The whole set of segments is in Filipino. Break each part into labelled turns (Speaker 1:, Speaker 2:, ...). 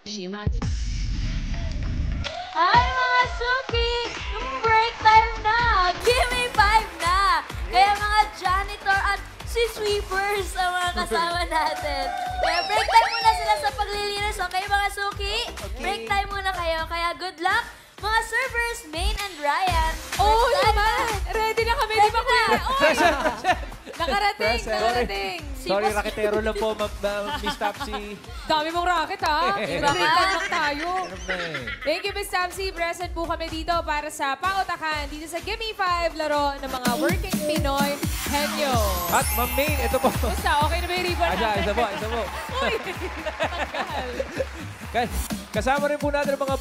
Speaker 1: Hi mga suki! Break time na! Gimme 5 na! Kaya mga janitor at si sweepers ang mga kasama natin. Kaya break time muna sila sa paglilinis. Okay mga suki? Break time muna kayo. Kaya good luck mga servers, Main and Ryan.
Speaker 2: Oo naman! Ready na kami, di ba kuya? Nakarating,
Speaker 3: Present.
Speaker 2: nakarating.
Speaker 3: Sorry, raketero lang po, Miss Tapsi.
Speaker 2: Dami mong racket ha. Iba
Speaker 1: Iba
Speaker 2: lang tayo.
Speaker 3: Ano na eh.
Speaker 2: Thank you, Miss Tamsi. Present po kami dito para sa pautakan dito sa Gimme 5 laro ng mga working Pinoy henyo.
Speaker 3: At Ma'am Main, ito po.
Speaker 2: Basta, okay na ba yung ribbon
Speaker 3: Isa,
Speaker 2: natin?
Speaker 3: isa po, isa po.
Speaker 2: Uy, natanggal.
Speaker 3: Kasama rin po natin ang mga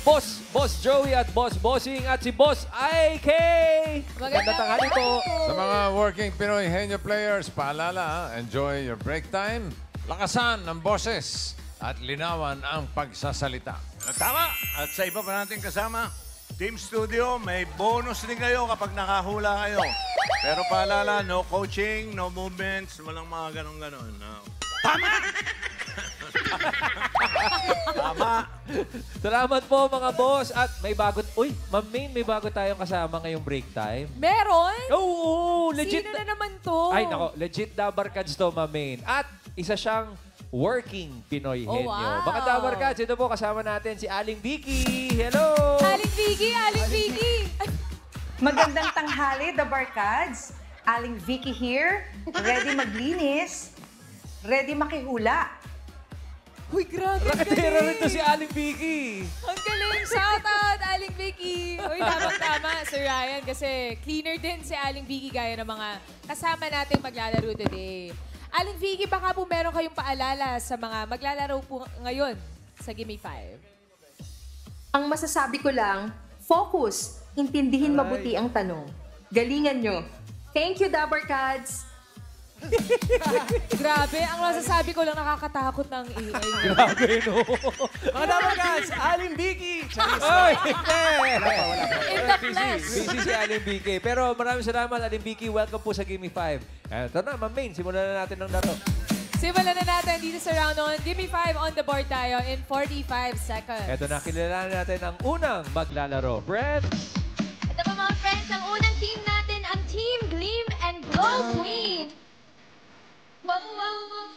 Speaker 3: Boss Joey at Boss Bossing at si Boss IK. Magandang tanghali po.
Speaker 4: Sa mga working Pinoy Henyo players, paalala, enjoy your break time, lakasan ang boses, at linawan ang pagsasalita.
Speaker 5: Tama. At sa iba pa natin kasama, Team Studio, may bonus din kayo kapag nakahula kayo. Pero paalala, no coaching, no movements, walang mga ganon-ganon. No. Tama! Tama.
Speaker 3: Salamat po mga boss. At may bago, Ma'am Main, may bago tayong kasama ngayong break time.
Speaker 2: Meron?
Speaker 3: Oo, legit.
Speaker 2: Sino na naman to?
Speaker 3: Ay, nako, legit Dabarkads to, Ma'am Main. At isa siyang working Pinoy henyo.
Speaker 2: wow.
Speaker 3: Mga Dabarkads, ito po kasama natin si Aling Vicky. Hello!
Speaker 2: Aling Vicky, Aling Vicky.
Speaker 6: Magandang tanghali, The Barkads. Aling Vicky here. Ready maglinis. Ready makihula.
Speaker 2: Uy, grabe.
Speaker 3: Raketero rin to si Aling Vicky.
Speaker 2: Ang galing. Shout out, Aling Vicky. Uy, tama, Sir Ryan. Kasi cleaner din si Aling Vicky gaya ng mga kasama nating maglalaro today. Aling Vicky, baka po meron kayong paalala sa mga maglalaro po ngayon sa Gimme 5.
Speaker 6: Ang masasabi ko lang, focus. Intindihin mabuti ang tanong. Galingan nyo. Thank you, The Barkads.
Speaker 2: Grabe, ang masasabi ko lang nakakatakot ng AI.
Speaker 3: Grabe, no?
Speaker 7: Mga Dabarkads, Aling Vicky!
Speaker 3: Ay,
Speaker 2: In the flesh.
Speaker 3: busy si Aling Vicky. Pero maraming salamat, Aling Vicky. Welcome po sa Gimme 5. Ito na, Ma'am Main, simulan na natin ng laro.
Speaker 2: Simulan na natin dito sa round 1. Gimme 5 on the board tayo in 45 seconds.
Speaker 3: Ito na, kilalanin natin ang unang maglalaro. Friends!
Speaker 1: Ito po mga friends, ang unang team natin, ang Team Gleam and Glow Queen. Wow, wow, wow.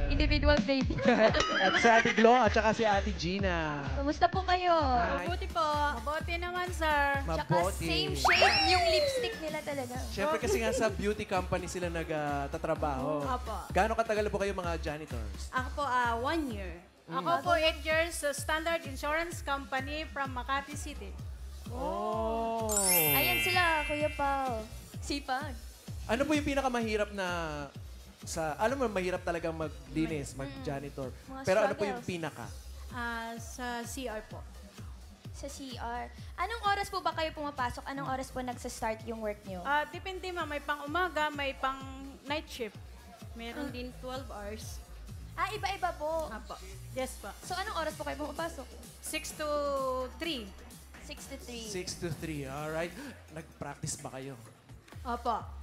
Speaker 1: Individual baby.
Speaker 7: At si Ate Glo at saka si Ate Gina.
Speaker 1: Kumusta po kayo?
Speaker 8: Mabuti po. Mabuti naman, sir.
Speaker 1: Tsaka
Speaker 7: Mabuti.
Speaker 1: same shade yung lipstick nila talaga.
Speaker 7: Siyempre kasi nga sa beauty company sila nagtatrabaho.
Speaker 8: Opo.
Speaker 7: Gaano katagal po kayo mga janitors?
Speaker 8: Ako po, 1 year. Ako po, 8 years sa Standard Insurance Company from Makati City.
Speaker 7: Oh!
Speaker 1: Ayan sila, Kuya Pao. Sipag.
Speaker 7: Ano po yung pinakamahirap na alam mo, mahirap talagang maglinis, mag-janitor.
Speaker 1: Mga
Speaker 7: Pero ano po yung
Speaker 1: struggles.
Speaker 7: pinaka?
Speaker 8: Sa CR po.
Speaker 1: Sa CR. Anong oras po ba kayo pumapasok? Anong oras po nagsa-start yung work nyo?
Speaker 8: Depende ma, may pang umaga, may pang night shift. Meron din 12 hours.
Speaker 1: Iba-iba po.
Speaker 8: Apo. Yes po.
Speaker 1: So, anong oras po kayo pumapasok?
Speaker 8: 6 to 3.
Speaker 1: 6 to 3.
Speaker 7: 6 to 3, alright. Nag-practice ba kayo?
Speaker 8: Opo.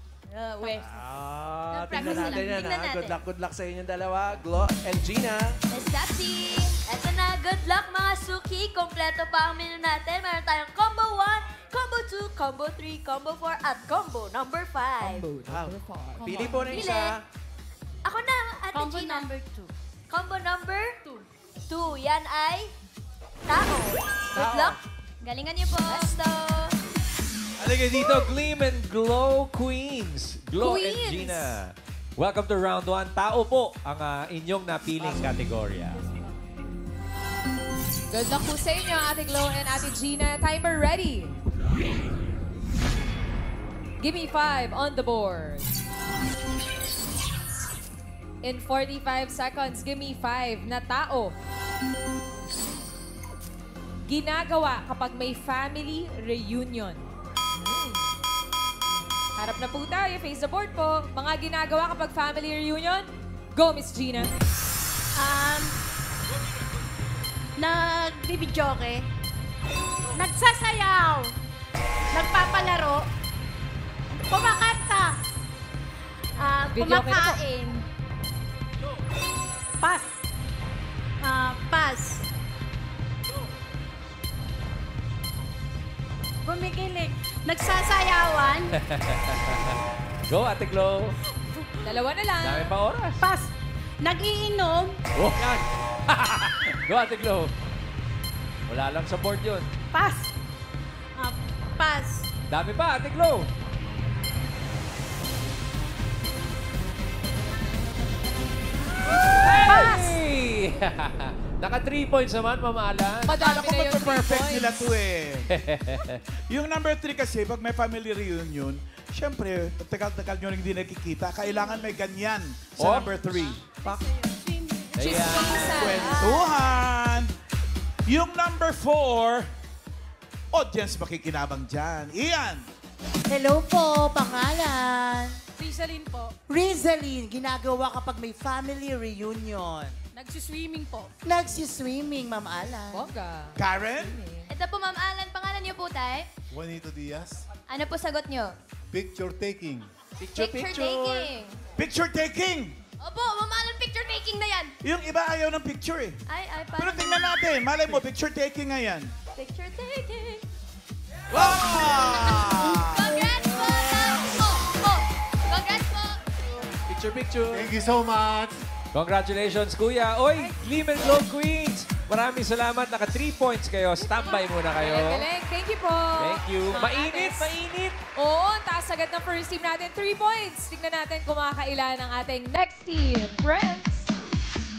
Speaker 1: Wait.
Speaker 7: Tingnan
Speaker 1: Practice na
Speaker 7: natin
Speaker 1: lang.
Speaker 7: yan,
Speaker 1: Tingnan
Speaker 7: ha?
Speaker 1: natin.
Speaker 7: Good luck sa inyong dalawa, Glo and Gina.
Speaker 1: Let's stop team. Eto na, good luck mga suki. Kompleto pa ang menu natin. Meron tayong combo 1, combo 2, combo 3, combo 4, at combo number 5.
Speaker 7: Wow. Pili po ng
Speaker 1: Pili.
Speaker 7: isa.
Speaker 1: Ako na, Ate
Speaker 8: Combo
Speaker 1: Gina.
Speaker 8: number 2.
Speaker 1: Combo number 2. Yan ay tao. Good luck. Galingan niyo po. Presto.
Speaker 3: Halika dito, Gleam and Glow Queens. Glo and
Speaker 1: Queens.
Speaker 3: Gina. Welcome to round 1. Tao po ang inyong napiling kategorya.
Speaker 2: Good luck po sa inyo, Ate Glo and Ate Gina. Timer ready. Gimme 5 on the board. In 45 seconds, gimme 5 na tao. Ginagawa kapag may family reunion. Harap na po tayo, face the board po. Mga ginagawa kapag family reunion. Go, Miss Gina.
Speaker 8: Nagbibidyoke. Nagsasayaw. Nagpapalaro. Kumakanta.
Speaker 2: Video okay na po.
Speaker 8: Kumakain. Pass. Pass. Gumigiling. Nagsasayawan.
Speaker 3: Go, Ate Glo.
Speaker 2: Dalawa na lang.
Speaker 3: Dami pa oras.
Speaker 8: Pass. Nag-iinom.
Speaker 3: Oh. Go, Ate Glo. Wala lang sa board yun.
Speaker 8: Pass. Pass.
Speaker 3: Dami pa, Ate Glo. Hey! Naka 3 points naman, Ma'am Alan.
Speaker 2: Madami
Speaker 9: Ako
Speaker 2: na yung 3
Speaker 9: perfect
Speaker 2: points.
Speaker 9: nila to eh. Yung number 3 kasi, pag may family reunion, syempre, tagal-tagal nyo rin hindi nakikita, kailangan may ganyan sa
Speaker 3: Oh.
Speaker 9: number 3.
Speaker 2: Chismisa.
Speaker 9: Kwentuhan! Yung number 4, audience makikinabang dyan. Ian!
Speaker 10: Hello po, pangalan.
Speaker 8: Rizalin po.
Speaker 10: Rizalin, ginagawa kapag may family reunion.
Speaker 8: Nagsiswimming po.
Speaker 10: Nagsiswimming, Ma'am Alan.
Speaker 2: Bongga.
Speaker 9: Karen?
Speaker 1: Ito po, Ma'am Alan. Pangalan niyo po, tay?
Speaker 11: Juanito Diaz,
Speaker 1: Ano po sagot niyo?
Speaker 11: picture taking.
Speaker 1: Picture taking.
Speaker 9: Picture taking!
Speaker 1: Opo, Ma'am Alan, picture taking na yan.
Speaker 9: Yung iba ayaw ng picture eh.
Speaker 1: Ay,
Speaker 9: Pero
Speaker 1: parang...
Speaker 9: tingnan natin, malay mo, picture taking nga yan.
Speaker 1: Picture taking.
Speaker 9: Wow!
Speaker 1: Congrats po, po. Congrats po.
Speaker 7: Picture.
Speaker 11: Thank you so much.
Speaker 3: Congratulations, Kuya. Oy, Gleam and Glow Queens. Maraming salamat. Naka 3 points kayo. Standby muna kayo.
Speaker 2: Galing. Thank you po.
Speaker 3: Thank you.
Speaker 2: Mga
Speaker 3: Mainit,
Speaker 2: ates.
Speaker 3: mainit.
Speaker 2: Oo, ang taas agad ng first team natin. 3 points. Tignan natin kung makakailan ang ating next team. Friends.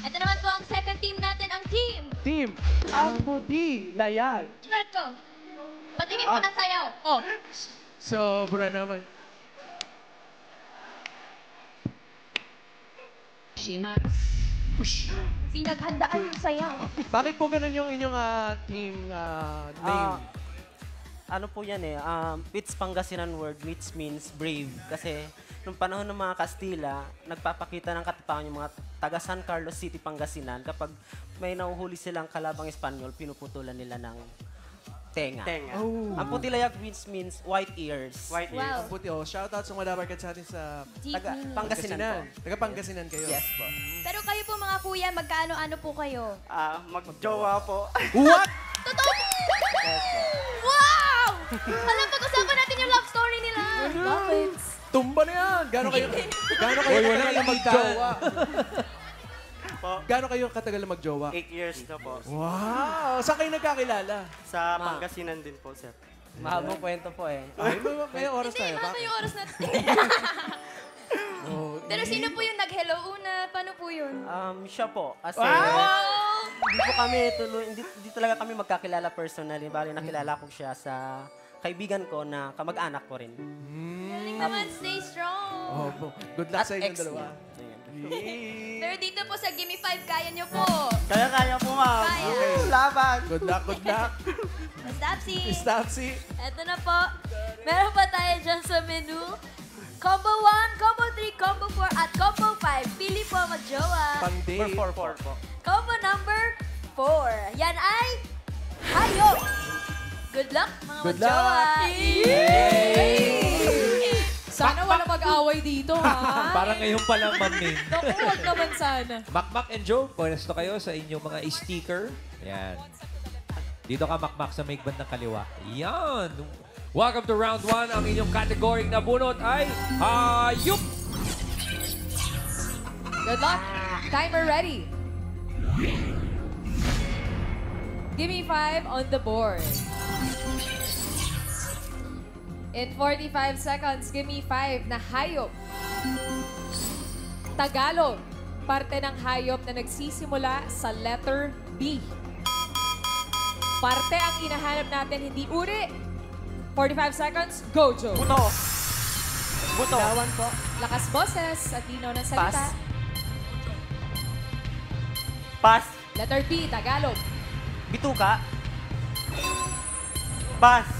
Speaker 1: Ito naman po ang second team natin, ang team.
Speaker 7: Team, ang puti na yan.
Speaker 1: Reto. Patingin po ng sayaw. Oh.
Speaker 7: Sobra naman.
Speaker 1: Pinaghandaan yung sayaw.
Speaker 7: Bakit po ganun yung inyong team name?
Speaker 12: Ano po yan eh, it's Pangasinan word which means brave. Kasi nung panahon ng mga Kastila, nagpapakita ng katipangan yung mga taga San Carlos City, Pangasinan. Kapag may nahuhuli silang kalabang Espanyol, pinuputulan nila ng tenga.
Speaker 7: Oh.
Speaker 12: Ang Putilayak which means white ears. White
Speaker 1: Wow.
Speaker 7: Ang puti, oh. Shoutout sa mga dabarkad sa atin sa
Speaker 1: Deep
Speaker 12: Taga
Speaker 1: meaning.
Speaker 12: Pangasinan po.
Speaker 7: Taga Pangasinan kayo.
Speaker 12: Yes po.
Speaker 1: Pero kayo po mga kuya, magkaano-ano po kayo?
Speaker 12: Magjowa po.
Speaker 7: What?
Speaker 1: Totoo po! Wow! Alam, pag-usapan natin yung love story nila. Bakit?
Speaker 7: Tumba na yan! Gano'n kayo
Speaker 3: Uy, wala
Speaker 7: katagal
Speaker 3: na
Speaker 7: magjowa? Gano'n kayo katagal na magjowa?
Speaker 12: 8 years na po.
Speaker 7: Wow! Saan kayo nagkakilala?
Speaker 12: Sa Pangasinan din po, sir. Mahabang kwento po eh.
Speaker 7: Ay, may oras
Speaker 1: Hindi,
Speaker 7: tayo.
Speaker 1: masa yung oras natin.
Speaker 7: Oh,
Speaker 1: Pero sino po yung nag-hello una? Paano po yun?
Speaker 12: Siya po. Kasi
Speaker 1: Wow!
Speaker 12: hindi po kami hindi talaga kami magkakilala personally. Bali, nakilala ko siya sa kaibigan ko na kamag-anak ko rin.
Speaker 1: Galing naman, stay strong.
Speaker 7: Oh, good luck
Speaker 12: At
Speaker 7: sa inyong
Speaker 12: ex
Speaker 7: dalawa.
Speaker 12: niya.
Speaker 1: Pero dito po sa Gimme 5, kaya nyo po.
Speaker 12: Kaya po, ma'am.
Speaker 1: Kaya.
Speaker 12: Laban.
Speaker 7: Good luck, good luck.
Speaker 1: Stopsy.
Speaker 7: Stopsy.
Speaker 1: Eto na po. Meron pa tayo dyan sa menu. Combo 1, Combo 3, Combo 4, at Combo 5. Pili po mag-jowa.
Speaker 7: Pang-day.
Speaker 12: 4 po.
Speaker 1: Combo number 4. Yan ay hayop. Good luck, mga
Speaker 7: Good
Speaker 1: mag-jowa.
Speaker 2: Sana wala mag-away dito, ha?
Speaker 3: Parang ngayon pa lang, Ma'am Min.
Speaker 2: Naku, huwag naman sana.
Speaker 3: Makmak and Joe, pwesto kayo sa inyong mga sticker. Yan. Dito ka, Makmak, sa may bandang kaliwa. Yan. Welcome to round 1. Ang inyong category na bunot ay hayop.
Speaker 2: Good luck. Timer ready. Give me 5 on the board. In 45 seconds, give me 5 na hayop. Tagalog, parte ng hayop na nagsisimula sa letter B. Parte ang hinahanap natin, hindi uri. 45 seconds, go, Joe.
Speaker 12: Buto.
Speaker 2: Dawan po. Lakas boses at linaw ng salita.
Speaker 12: Pass.
Speaker 2: Letter B, Tagalog.
Speaker 12: Bituka. Pass.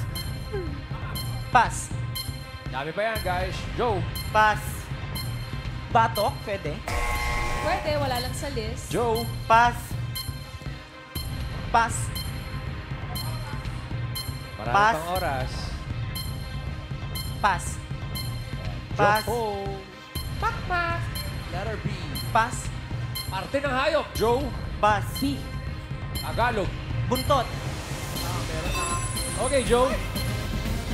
Speaker 12: Pass.
Speaker 3: Dami pa yan, guys. Joe.
Speaker 12: Pass. Batok, pwede.
Speaker 2: Pwede, wala lang sa list.
Speaker 3: Joe.
Speaker 12: Pass. Pass.
Speaker 3: Marami
Speaker 12: Pass.
Speaker 3: pang oras.
Speaker 12: Pass. Pass.
Speaker 3: Joe.
Speaker 2: Makmak.
Speaker 7: Letter B.
Speaker 12: Pass.
Speaker 3: Parte ng hayop. Joe.
Speaker 12: Pass.
Speaker 2: B.
Speaker 3: Tagalog.
Speaker 12: Buntot.
Speaker 3: Okay, Joe.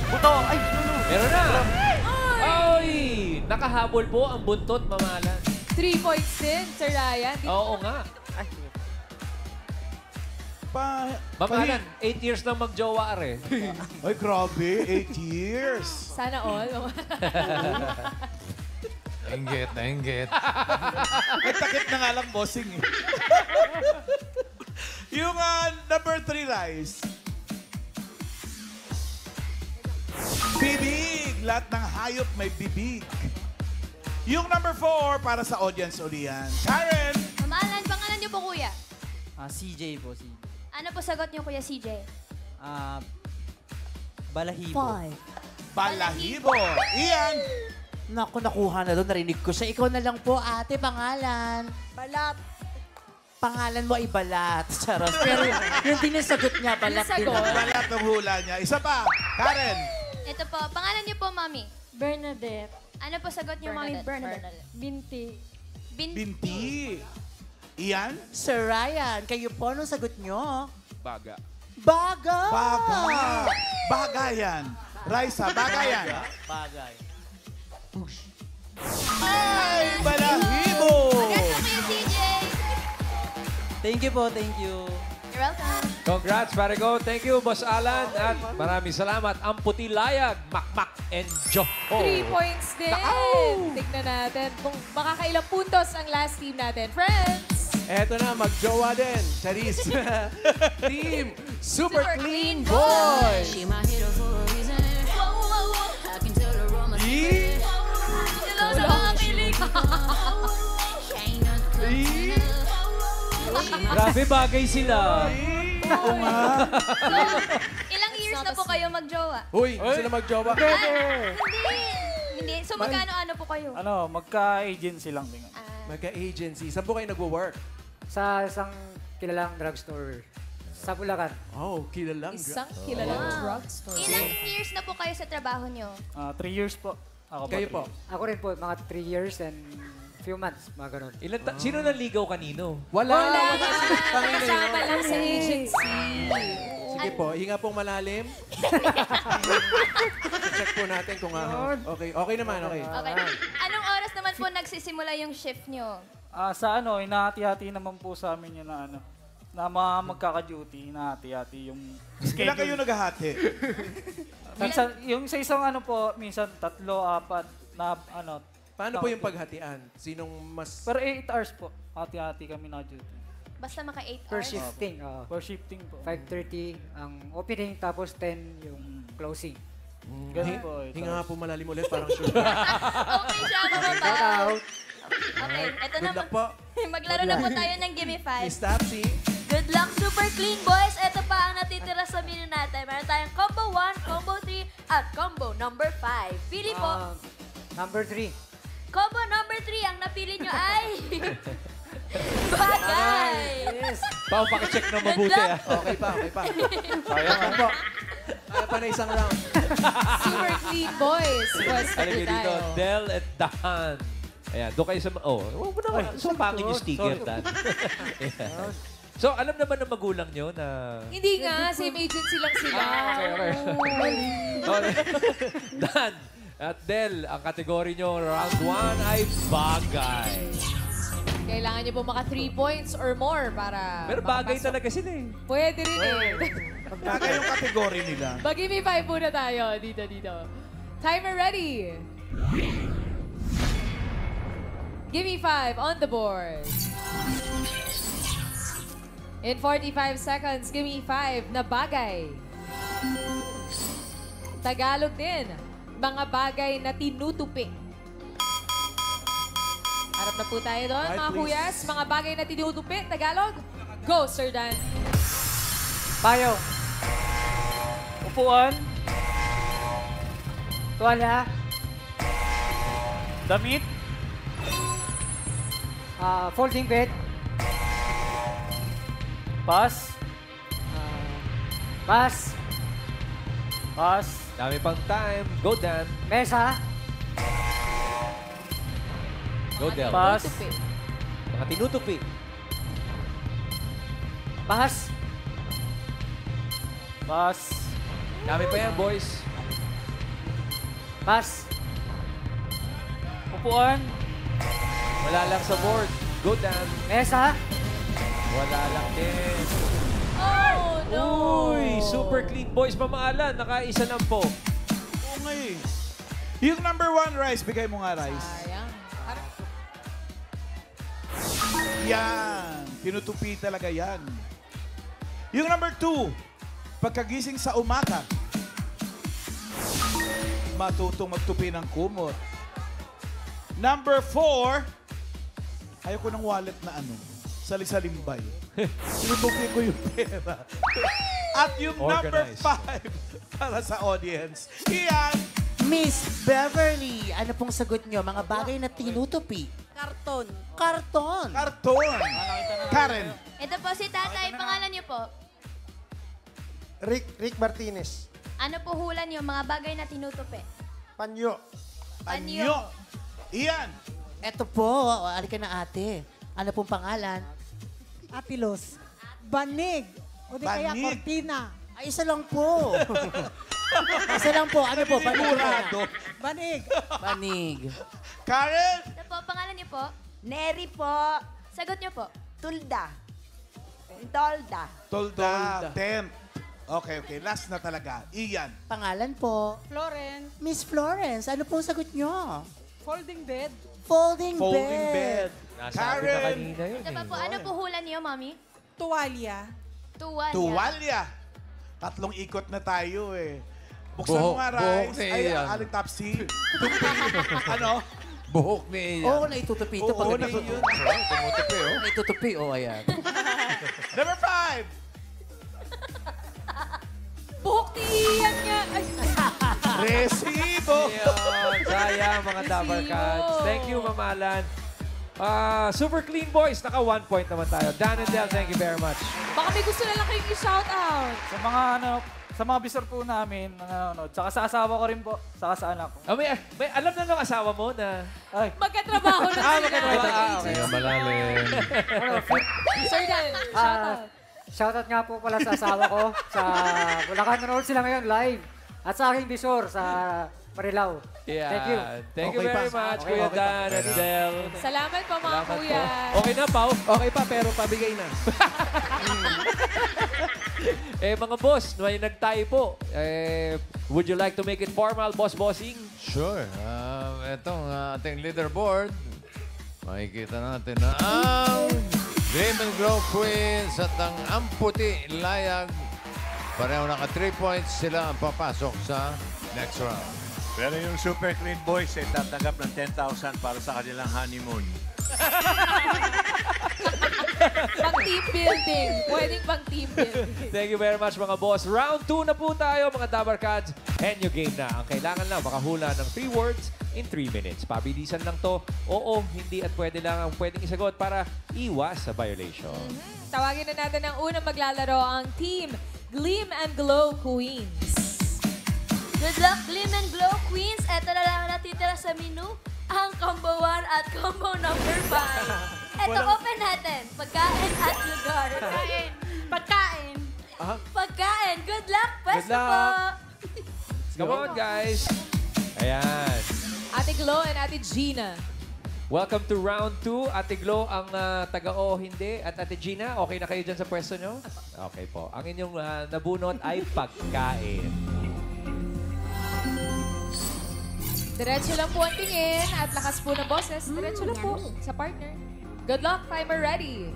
Speaker 12: Buto. Ay, no.
Speaker 3: Meron na. Ay! Nakahabol po ang buntot, mamalan.
Speaker 2: 3 points din, Sir Ryan.
Speaker 3: Oo nga.
Speaker 12: Ay,
Speaker 3: Mamalan, 8 years nang magjowa are.
Speaker 9: Ay, grabe. 8 years.
Speaker 2: Sana all.
Speaker 4: Nainggit.
Speaker 9: Ay, takip na nga lang, bossing eh. Yung number 3, Rice. Bibig. Lahat ng hayop may bibig. Yung number 4, para sa audience ulihan. Karen!
Speaker 1: Mamalan, pangalan niyo po, kuya.
Speaker 13: CJ po, CJ.
Speaker 1: Ano po sagot niyo, kuya CJ?
Speaker 13: Balahibo.
Speaker 9: Balahibo. Ian!
Speaker 10: Naku, nakuha na doon. Narinig ko siya. Ikaw na lang po, ate, pangalan.
Speaker 8: Balat.
Speaker 10: Pangalan mo ay Balat. Charos. Pero yung dinasagot niya, Balat din.
Speaker 9: Balat ang hula niya. Isa pa. Karen!
Speaker 1: Ito po, pangalan niyo po, mami.
Speaker 8: Bernadette.
Speaker 1: Ano po sagot niyo, mami? Bernadette.
Speaker 8: Binti.
Speaker 9: Binti. Ian?
Speaker 10: Sir Ryan, kayo po, anong sagot niyo?
Speaker 9: Baga.
Speaker 10: Baga!
Speaker 9: Bagayan. Raisa, bagayan.
Speaker 12: bagay.
Speaker 9: Ay, balahibo!
Speaker 1: Congrats po, kuya CJ.
Speaker 13: Thank you po, thank you.
Speaker 1: You're welcome.
Speaker 3: Congrats, pare ko. Thank you, Boss Alan. At maraming salamat. Ang puti layag, Makmak and Joe.
Speaker 2: 3 points din. Tignan natin kung makakailang puntos ang last team natin. Friends!
Speaker 7: Eto na, magjowa din. Charis. Team Super Clean Boys.
Speaker 1: She my hero for a reason. I can tell her all my secrets. Hello sa mga kilig.
Speaker 3: Grabe, bagay sila.
Speaker 9: Oo nga.
Speaker 1: Ilang years na po kayo magjowa?
Speaker 7: Huy, sila magjowa.
Speaker 1: Hindi. So magkano-ano po kayo?
Speaker 14: Magka-agency lang din.
Speaker 7: Magka-agency. Saan po kayo nagwo-work?
Speaker 14: Sa isang kilalang drugstore sa Bulacan.
Speaker 7: Oh, kilalang.
Speaker 2: Isang kilalang drugstore.
Speaker 1: Ilang years na po kayo sa trabaho nyo?
Speaker 14: 3 years po. Ako
Speaker 7: Kayo po?
Speaker 14: Ako rin po, mga 3 years and few months, mga ganun.
Speaker 3: Sino naligaw kanino?
Speaker 7: Wala.
Speaker 2: Kasama lang sa agency.
Speaker 7: Sige po, hinga pong malalim. Check po natin kung okay. Okay naman, okay.
Speaker 1: Okay. Anong oras naman po nagsisimula yung shift nyo?
Speaker 14: Sa inahati-hati naman po sa amin yun na mga magkaka-duty, inahati-hati yung schedule.
Speaker 9: Ilan kayo naghahati?
Speaker 14: Minsan, yung sa isang minsan 3, 4 na
Speaker 7: Paano po yung paghatian? Sinong mas...
Speaker 14: Per 8 hours po. Hati-hati kami na duty.
Speaker 1: Basta maka 8
Speaker 14: Per
Speaker 1: hours?
Speaker 14: shifting. Per shifting po. 5:30 ang opening, tapos 10 yung closing. Ganun po.
Speaker 7: Hinga nga po malalim ulit, parang sure.
Speaker 1: Okay siya, mababaw. Okay, eto na.
Speaker 7: Good luck po.
Speaker 1: Maglaro na po tayo ng Gimme 5.
Speaker 7: Miss Tapsy.
Speaker 1: Good luck, Super Clean Boys. Ito pa ang natitira sa menu natin. Meron tayong Combo 1, Combo 3, at Combo number 5. Pili po.
Speaker 14: Number 3.
Speaker 1: Combo number 3, ang napili nyo ay... Bagay!
Speaker 3: Yes. Pao, pakicheck na mabuti.
Speaker 7: Okay pa. Sayang po. Kaya pa na isang round.
Speaker 2: Super Clean Boys.
Speaker 3: Alagay dito, Del at Dan. Ayan, doon kayo sa... huwag mo naman. Sumpangin yung sticker, Dan. Ayan. So, alam naman ng magulang nyo na...
Speaker 2: Hindi nga, same agency lang sila.
Speaker 3: Okay. Dan at Del, ang kategory nyo, round 1 ay bagay.
Speaker 2: Kailangan nyo po maka 3 points or more para...
Speaker 3: Pero bagay
Speaker 2: makapasok.
Speaker 3: talaga sila eh.
Speaker 2: Pwede rin eh.
Speaker 9: Bagay yung kategory nila.
Speaker 2: Mag-Gimme 5 muna tayo. Dito. Timer ready. Gimme 5 on the board. In 45 seconds, Gimme 5 na bagay. Tagalog din. Mga bagay na tinutupi. Harap na po tayo doon, mga kuyas. Mga bagay na tinutupi. Tagalog. Go, Sir Dan.
Speaker 14: Payo. Upuan. Tuwalya. Damit. Folding bed. Pass. Pass.
Speaker 3: Dami pang time. Go, Dan.
Speaker 14: Mesa.
Speaker 3: Go, Del.
Speaker 14: Pass.
Speaker 3: Mga tinutupi.
Speaker 13: Pass.
Speaker 14: Pass.
Speaker 3: Dami pa yan, boys.
Speaker 13: Pass.
Speaker 14: Upuan.
Speaker 3: Wala lang sa board. Go, Dan.
Speaker 13: Mesa.
Speaker 3: Wala lang din.
Speaker 2: Oh, no!
Speaker 3: Uy, super clean boys mamaalan. Nakaisa lang po.
Speaker 9: Oo nga eh. Yung number 1, Rice. Bigay mo nga, Rice.
Speaker 2: Sayang.
Speaker 9: Yan. Tinutupi talaga yan. Yung number 2, pagkagising sa umaga, matutong magtupi ng kumot. Number 4, ayoko ng wallet na ano, salisalimbay. Tinutupi ko yung pera. At yung number
Speaker 3: Organized.
Speaker 9: 5, para sa audience, iyan.
Speaker 10: Miss Beverly, ano pong sagot nyo? Mga bagay na tinutupi.
Speaker 8: Karton.
Speaker 10: Karton.
Speaker 9: Karton. Karen.
Speaker 1: Ito po si tatay. Pangalan niyo po?
Speaker 11: Rick Martinez.
Speaker 1: Ano po hula niyo? Mga bagay na tinutupi.
Speaker 11: Panyo.
Speaker 9: Panyo. Iyan.
Speaker 10: Eto po, alika na ate. Ano pong pangalan?
Speaker 15: Apilos. Banig. O di kaya
Speaker 9: Banig.
Speaker 15: kortina.
Speaker 10: Ay, isa lang po. Isa lang po. Ano po?
Speaker 9: Sigurado.
Speaker 15: Banig.
Speaker 10: Banig.
Speaker 9: Karen.
Speaker 1: Ito po, pangalan niyo po?
Speaker 16: Neri po.
Speaker 1: Sagot niyo po?
Speaker 16: Tulda. Tolda.
Speaker 9: Tolda. Tent. Okay. Last na talaga. Iyan.
Speaker 10: Pangalan po?
Speaker 8: Florence.
Speaker 10: Miss Florence, ano pong sagot nyo?
Speaker 15: Folding bed.
Speaker 10: Folding,
Speaker 9: Folding
Speaker 10: bed.
Speaker 9: bed.
Speaker 3: Nasabi na kanina yun
Speaker 1: Ito pa po, ano po hula niyo, mami?
Speaker 15: Tuwalya.
Speaker 1: Tuwalya.
Speaker 9: Tuwalya. 3 ikot na tayo eh. Buksan mo nga,
Speaker 4: buhok
Speaker 9: Rice.
Speaker 4: ni
Speaker 9: Ay,
Speaker 4: Ian.
Speaker 9: aling Topsy. ano?
Speaker 4: Buhok ni Ian.
Speaker 10: Oo, naitutupi ito.
Speaker 9: Oo,
Speaker 10: Pag
Speaker 9: yun.
Speaker 4: Tumutupi, oh.
Speaker 10: naitutupi, oh, ayan.
Speaker 9: Number 5.
Speaker 2: Buhok ni Ian nga. Ay,
Speaker 9: Resibo.
Speaker 3: Yan. Sayang, mga Dabar Cats. Thank you, mamalan. Super clean boys. Naka 1 point naman tayo. Dan and Del, thank you very much.
Speaker 2: baka may gusto na lang kayong i-shout out.
Speaker 14: Sa mga sa mga bisor po namin, nanonood. Saka sa asawa ko rin po. Saka sa anak ko.
Speaker 3: May alam na ng asawa mo na...
Speaker 14: Ay.
Speaker 2: Magkatrabaho na sila.
Speaker 3: magkatrabaho.
Speaker 4: Okay, malalim.
Speaker 2: Sir Dan, shout out.
Speaker 13: Shoutout nga po pala sa asawa ko. Sa Bulacan, nanonood sila ngayon live. At sa aking bisor sa Marilao.
Speaker 3: Yeah.
Speaker 13: Thank you.
Speaker 3: Thank you very much, Kuya Dan and Del.
Speaker 2: Salamat po, mga
Speaker 3: Salamat
Speaker 2: kuya.
Speaker 3: po. Okay na, Pao?
Speaker 7: Okay pa, pero pabigay na.
Speaker 3: Mga boss, may nagtayo po. Would you like to make it formal, Boss Bossing?
Speaker 4: Sure. Itong ating leaderboard, makikita natin na ang Dream and Glow Queens at ang Amputi Layag. Pareho naka 3 points sila ang papasok sa next round.
Speaker 5: Pero yung Super Clean Boys ay tatanggap ng 10,000 para sa kanilang honeymoon.
Speaker 2: Pang team building. Pwedeng pang team building.
Speaker 3: Thank you very much, mga boss. Round 2 na po tayo, mga Dabar Cats. And yung game na. Ang kailangan lang, makahula ng 3 words in 3 minutes. Pabilisan lang to. Oo, hindi at pwede lang ang pwedeng isagot para iwas sa violation.
Speaker 2: Tawagin na natin ang unang maglalaro, ang Team Gleam and Glow Queens.
Speaker 1: Good luck, Gleam and Glow Queens. Ito na lang natitira sa menu. Ang combo 1 at combo number 5. Ito, open natin. Pagkain at lugar.
Speaker 8: Pagkain.
Speaker 1: Pagkain. Good luck. Pwesto po.
Speaker 3: Come on, guys. Ayan.
Speaker 2: Ate Glow and Ate Gina.
Speaker 3: Welcome to round 2. Ate Glow ang taga-o hindi. At Ate Gina, okay na kayo dyan sa pwesto nyo? Okay po. Ang inyong nabunot ay pagkain.
Speaker 2: Diretso lang po ang tingin at lakas po ng boses. Diretso lang po sa partner. Good luck. Timer ready.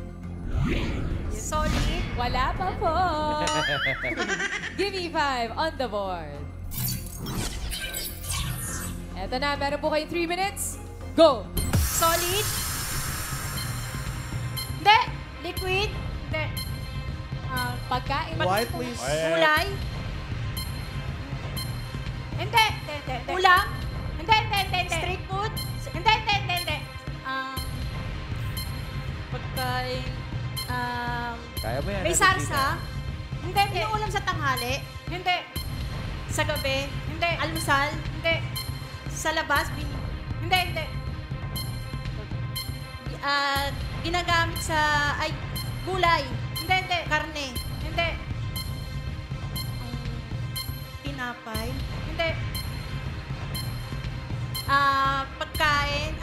Speaker 8: Solid.
Speaker 2: Wala pa po. Give me 5 on the board. Eto na, meron po kayong 3 minutes. Go!
Speaker 8: Solid. Hindi. Liquid. Hindi.
Speaker 2: Pagkain.
Speaker 7: White, please.
Speaker 8: Kulay. Hindi. Ulam. Hindi. Street food. Hindi. Pagkain.
Speaker 3: Kaya mo yan,
Speaker 8: May
Speaker 3: Ate
Speaker 8: salsa. Hindi. Yung ulam sa tanghali. Hindi. Sa gabi. Hindi. Almusal. Hindi. Sa labas. Hindi. ginagamit sa, gulay. Hindi. Karne. Hindi. Tinapay. Hindi. Pagkain.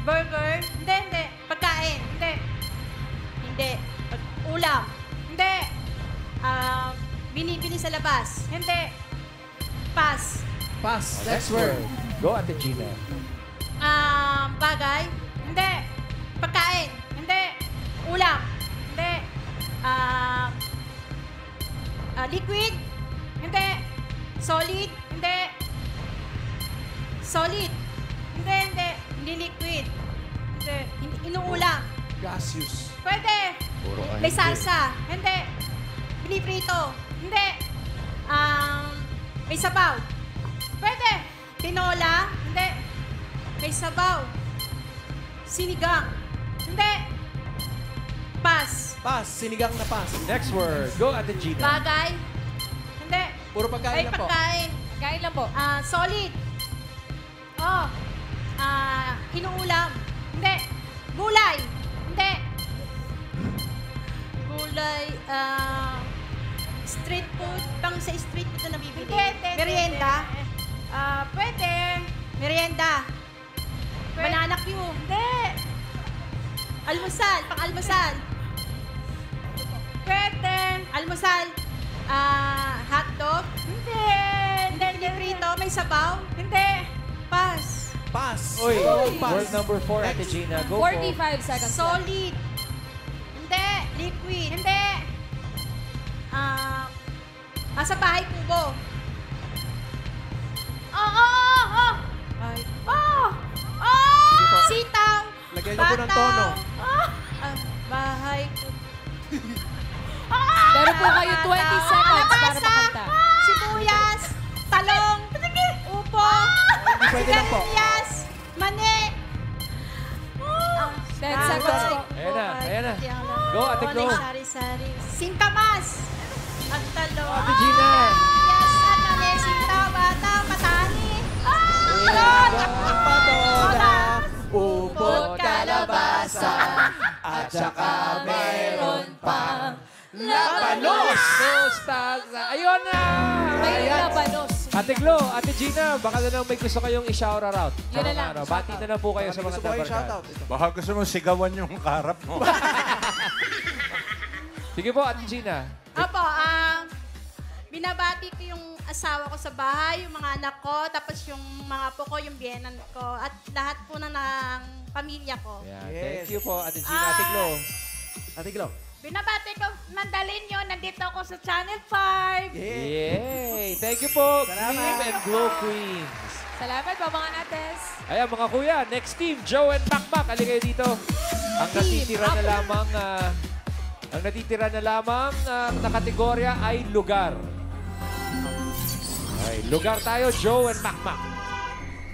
Speaker 8: Burger. Hindi. Pagkain. Hindi. Ulam. Hindi. Binibili sa labas. Hindi. Pass.
Speaker 7: Pass. Next word.
Speaker 3: Go, Ate Gina.
Speaker 8: Bagay. Hindi. Pagkain. Hindi. Ulam. Hindi. Liquid. Hindi. Solid. Hindi. Solid. Hindi. Hindi liquid. Hindi. Inuulam.
Speaker 7: Gaseous.
Speaker 8: Pwede.
Speaker 7: Puro ka
Speaker 8: May
Speaker 7: hindi.
Speaker 8: salsa. Hindi. Piniprito. Hindi. May sabaw. Pwede. Tinola. Hindi. May sabaw. Sinigang. Hindi. Pass.
Speaker 7: Pass. Sinigang na pass.
Speaker 3: Next word. Go, Ate Gina.
Speaker 8: Bagay. Hindi.
Speaker 7: Puro pagkain lang po.
Speaker 8: Pagkain.
Speaker 2: Kain lang po.
Speaker 8: Solid. Oh. Inuulam. Hindi. Gulay. Hindi. Gulay. Street food. Pang sa street food na nabibili. Hindi. Merienda. Pwede. Merienda. Banana Q. Hindi. Almusal. Pang-almusal. Pwede. Almusal. Hotdog. Hindi. Hindi prito. May sabaw. Hindi. Pass.
Speaker 7: Pass.
Speaker 3: Uy,
Speaker 7: Pass.
Speaker 3: word number 4, Ate Gina. Go
Speaker 2: 45 seconds.
Speaker 8: Solid. Hindi. Liquid. Hindi. Sa bahay kubo. Sitaw.
Speaker 7: Lagyan niyo po ng tono.
Speaker 8: Bahay kubo.
Speaker 2: Meron po kayo 20 seconds para makanta.
Speaker 8: Sibuyas. Talong. Upo.
Speaker 7: Hindi pwede lang po.
Speaker 8: Sigarilyas. Mani.
Speaker 2: 10 seconds po.
Speaker 3: Ayan na. Go, Ate Glo.
Speaker 8: Sari-sari. Singkamas. At talong.
Speaker 3: Ate Gina.
Speaker 8: Yes, mani. Sintaw, bata, matani.
Speaker 7: Patola. Upot kalabasa. At saka meron pang labanos.
Speaker 3: Ayun na!
Speaker 2: May labanos.
Speaker 3: Ate Glo, Ate Gina, baka na lang may gusto kayong i-shout out.
Speaker 2: Yun na lang.
Speaker 3: Bati na lang po kayo sa mga
Speaker 7: Gusto ko kayo
Speaker 3: tabarkada.
Speaker 7: shoutout.
Speaker 5: Baka gusto mo sigawan yung karap mo.
Speaker 3: Sige po, Ate Gina.
Speaker 8: Opo, binabati ko yung asawa ko sa bahay, yung mga anak ko, tapos yung mga apo ko, yung biyenan ko, at lahat po ng pamilya ko.
Speaker 3: Ayan.
Speaker 7: Yes.
Speaker 3: Thank you po, Ate Gina. Ate Glo.
Speaker 7: Ate Glo.
Speaker 8: Binabati ko, mandalin nyo, nandito ako sa Channel 5.
Speaker 3: Yay! Thank you po,
Speaker 7: Salamat.
Speaker 3: Cream and Glow Queen.
Speaker 2: Salamat po mga ates.
Speaker 3: Ayan mga kuya, next team, Joe and Makmak. Ali kayo dito. Ang natitira na lamang na kategorya ay lugar. Okay, lugar tayo, Joe and Makmak.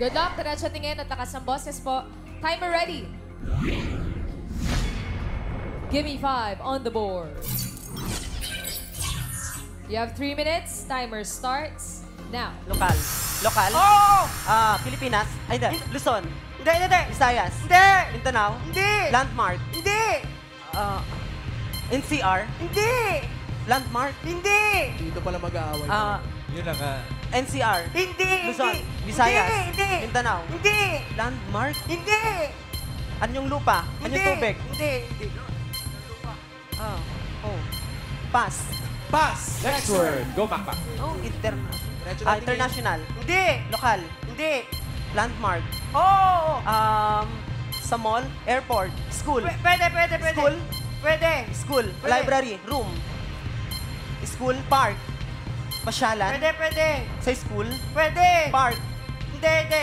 Speaker 2: Good luck, diretso tingin at lakas ng boses po. Timer ready. Give me 5 on the board. You have 3 minutes. Timer starts now.
Speaker 12: Lokal.
Speaker 8: Oh!
Speaker 12: Pilipinas. Ay, hindi. Luzon.
Speaker 8: Hindi.
Speaker 12: Visayas.
Speaker 8: Hindi.
Speaker 12: Mindanao.
Speaker 8: Hindi.
Speaker 12: Landmark.
Speaker 8: Hindi.
Speaker 12: NCR.
Speaker 8: Hindi.
Speaker 12: Landmark.
Speaker 8: Hindi.
Speaker 7: Dito pala mag-aaway.
Speaker 3: Yun na nga.
Speaker 12: NCR.
Speaker 8: Hindi.
Speaker 12: Luzon. Visayas.
Speaker 8: Hindi.
Speaker 12: Mindanao.
Speaker 8: Hindi.
Speaker 12: Landmark.
Speaker 8: Hindi.
Speaker 12: Anyong lupa. Anyong tubig.
Speaker 8: Hindi.
Speaker 12: Pass.
Speaker 7: Pass.
Speaker 3: Next word, go Makmak.
Speaker 12: International.
Speaker 8: Hindi.
Speaker 12: Lokal.
Speaker 8: Hindi.
Speaker 12: Landmark.
Speaker 8: Oo.
Speaker 12: Sa mall. Airport. School.
Speaker 8: Pwede.
Speaker 12: School.
Speaker 8: Pwede.
Speaker 12: School.
Speaker 8: Pwede.
Speaker 12: Library. Room. School. Park. Pasyalan.
Speaker 8: Pwede.
Speaker 12: Sa school.
Speaker 8: Pwede.
Speaker 12: Park.
Speaker 8: Hindi.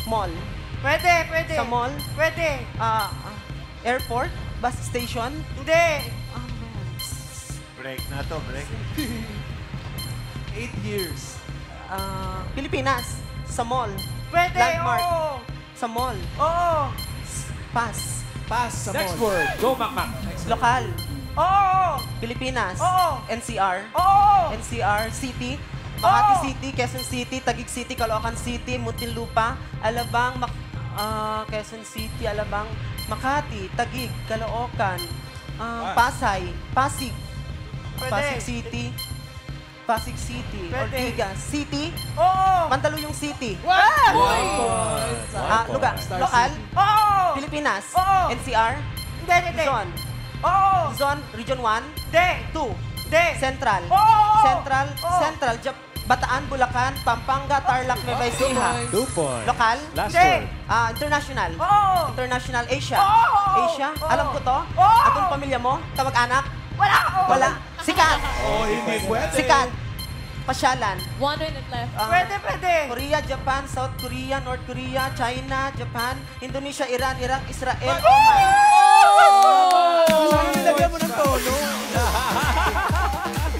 Speaker 12: Mall.
Speaker 8: Pwede.
Speaker 12: Sa mall.
Speaker 8: Pwede.
Speaker 12: Airport. Bus station.
Speaker 8: Hindi.
Speaker 5: Break na to, break.
Speaker 7: 8 years.
Speaker 12: Pilipinas. Sa mall.
Speaker 8: Pwede.
Speaker 12: Landmark.
Speaker 8: Oo.
Speaker 12: Sa mall.
Speaker 8: Oo.
Speaker 12: Pass.
Speaker 7: Pass sa
Speaker 3: Next
Speaker 7: mall.
Speaker 3: word, go Makmak.
Speaker 12: Lokal.
Speaker 8: Oo.
Speaker 12: Pilipinas.
Speaker 8: Oo.
Speaker 12: NCR.
Speaker 8: Oo.
Speaker 12: NCR City. Makati City, Quezon City, Taguig City, Caloocan City, Muntinlupa, Alabang, Quezon City, Alabang, Makati, Taguig, Caloocan, Pasay, Pasig, Pasig City, Pasig City, Ortigas City, Mandaluyong City. Lugar, lokal, Pilipinas, NCR, Luzon, Luzon, Region 1, 2, Central, Central, Bataan, Bulacan, Pampanga, Tarlac, Nueva Ecija.
Speaker 3: 2 points.
Speaker 12: Lokal?
Speaker 3: Last word.
Speaker 12: International. International, Asia. Asia? Alam ko to? Atong pamilya mo? Kamag-anak? Wala. Sikat.
Speaker 7: Hindi pwede.
Speaker 12: Sikat. Pasyalan.
Speaker 2: 1 minute left.
Speaker 12: Pwede. Korea, Japan, South Korea, North Korea, China, Japan, Indonesia, Iran, Iraq, Israel, Oman.
Speaker 7: Sana nilagyan mo ng tono.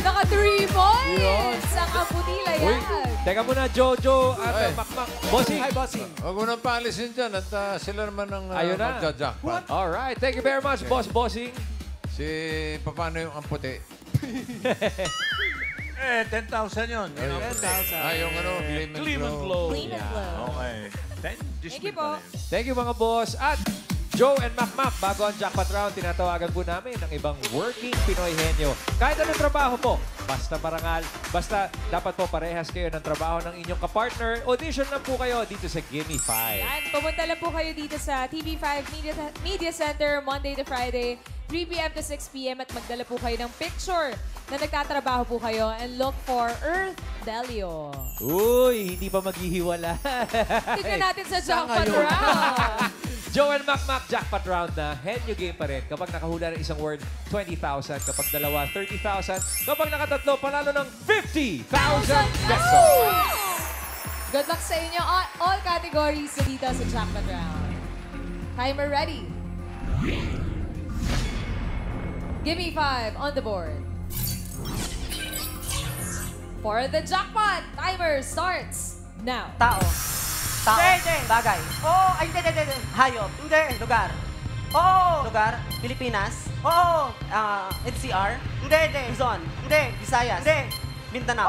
Speaker 2: Naka 3 points ang Amputila
Speaker 3: Uy,
Speaker 2: yan.
Speaker 3: teka muna, Jojo at
Speaker 4: Ay.
Speaker 3: Makmak. Bossing.
Speaker 7: Hi, bossing.
Speaker 4: Huwag mo nang paalisin dyan at sila naman ang
Speaker 3: Ayun na.
Speaker 4: magja-jackpot.
Speaker 3: Alright, thank you very much, Boss Bossing.
Speaker 4: Si, paano yung amputi?
Speaker 5: 10,000 yun.
Speaker 4: Yung ano, Gleam and Glow.
Speaker 5: Okay. 10
Speaker 2: Thank you po.
Speaker 3: Thank you mga boss. At Joe and Makmak, bago ang jackpot round, tinatawagan po namin ng ibang working Pinoy henyo. Kahit anong trabaho po, basta marangal, basta dapat po parehas kayo ng trabaho ng inyong kapartner. Audition lang po kayo dito sa Gimme 5.
Speaker 2: Yan, pumunta lang po kayo dito sa TV5 Media Center, Monday to Friday, 3 p.m. to 6 p.m. at magdala po kayo ng picture na nagtatrabaho po kayo and look for Earth Delio.
Speaker 3: Uy, hindi pa maghihiwala.
Speaker 2: Tignan natin sa jackpot round.
Speaker 3: Joe and Makmak, jackpot round na henyo game pa rin. Kapag nakahula ng isang word, 20,000. Kapag dalawa, 30,000. Kapag nakatatlo, panalo ng 50,000 pesos.
Speaker 2: Good luck sa inyo on all categories dito sa jackpot round. Timer ready. Give me 5 on the board. For the jackpot, timer starts now.
Speaker 12: Tao. Bagay. Hindi. Hayop. Hindi. Lugar. Lugar. Pilipinas. NCR. Hindi. Luzon. Hindi. Visayas. Hindi. Mindanao.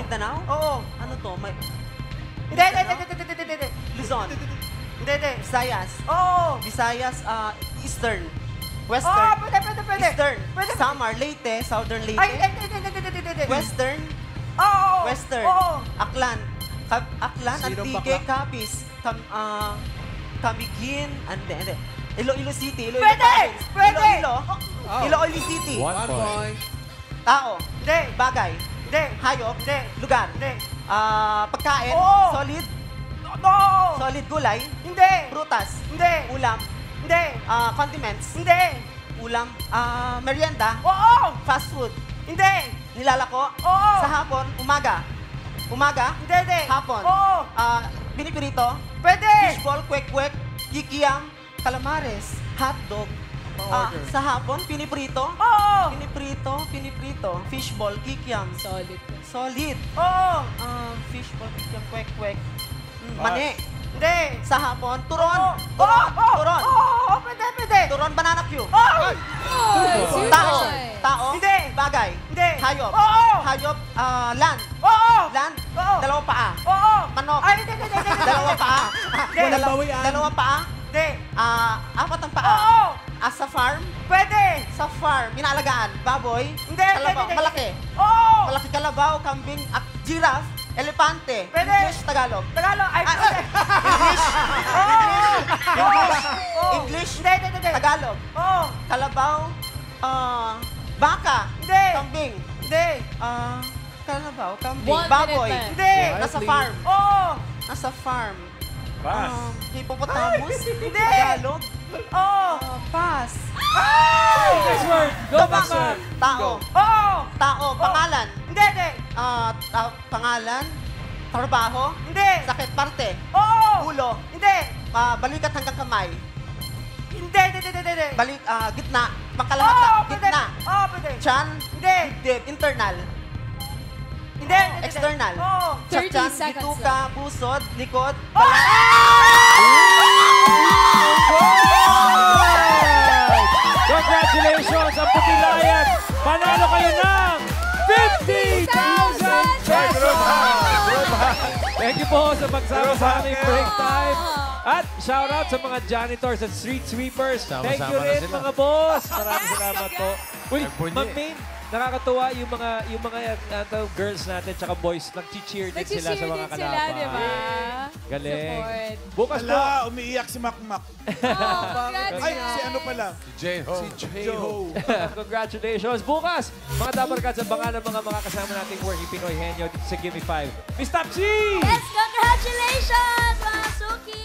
Speaker 12: Mindanao? Ano to? Hindi. Luzon. Hindi. Visayas. Visayas, Eastern. Western. Pwede. Eastern. Samar, Leyte, Southern Leyte. Western. Western. Aklan. Aklan, Antique, Capiz, Camiguin, hindi. Iloilo City, Iloilo. Iloilo City.
Speaker 3: 1 point.
Speaker 12: Tao. Hindi. Bagay. Hindi. Hayop. Hindi. Lugar. Hindi. Pagkain. Solid. Solid gulay. Hindi. Prutas. Hindi. Ulam. Hindi. Condiments. Hindi. Ulam. Merienda. Fast food. Hindi. Nilalako. Sa hapon, umaga. Umaga? Hindi. Hapon? Pinipirito? Pwede! Fishball, kwek-kwek, kikiam, calamares, hotdog. Sa hapon, piniprito? Piniprito. Fishball, kikiam. Solid. Fishball, kikiam, kwek-kwek. Mani. Hindi. Sa hapon, turon. Turon. Pwede. Turon, banana Q. Tao. Hindi. Bagay. Hindi. Hayop. Hayop, land. Land. Dalawa paa. Manok. Dalawa paa. Dalawa paa. Hindi. Apat ang paa. Sa farm? Pwede. Sa farm. Inaalagaan. Baboy? Hindi. Kalabaw. Malaki. Malaki kalabaw, kambing, giraffe, elepante. Pwede. English, Tagalog. English. Hindi. Tagalog. Kalabaw. Baka. Hindi. Kambing. Hindi. Kalabaw, kambing, baboy. Hindi. Nasa farm. Nasa farm.
Speaker 5: Pass.
Speaker 12: Hippopotamus. Hindi. Tagalog. Pass.
Speaker 3: Next word. Go back.
Speaker 12: Tao. Tao. Pangalan. Hindi. Pangalan. Trabaho. Hindi. Sakit parte. Ulo. Hindi. Balikat hanggang kamay. Hindi. Balik, gitna. Pangkalahata. Gitna. Pwede. Chan. Hindi. Dibdib. Internal. Hindi. External.
Speaker 2: 30
Speaker 12: Chan,
Speaker 2: seconds
Speaker 12: bituka, pusod, likod,
Speaker 3: Congratulations, ang Putilayan! Panalo kayo ng 50,000 pesos! Thank you po sa pagsama sa aming break time. At shout out sa mga janitors at street sweepers. Thank you
Speaker 4: Sama-sama na
Speaker 3: rin
Speaker 4: sila.
Speaker 3: mga boss. Maraming salamat po. Uy,
Speaker 4: Nagpunyi.
Speaker 3: Ma'am Main, nakakatuwa yung mga girls natin tsaka boys nag-cheer din sila sa mga
Speaker 2: Nag-cheer din sila, di ba?
Speaker 3: Galing.
Speaker 2: Support.
Speaker 3: Bukas po.
Speaker 9: Ala, umiiyak si Makmak.
Speaker 2: Congrats.
Speaker 9: Ay, si ano pala?
Speaker 4: Si J-Ho.
Speaker 9: Si J-Ho.
Speaker 3: Congratulations. Bukas, mga Dabarkads, abangan ng mga kasama nating working Pinoy Henyo dito sa Gimme 5. Miss Tapsi!
Speaker 1: Yes, congratulations, mga Suki!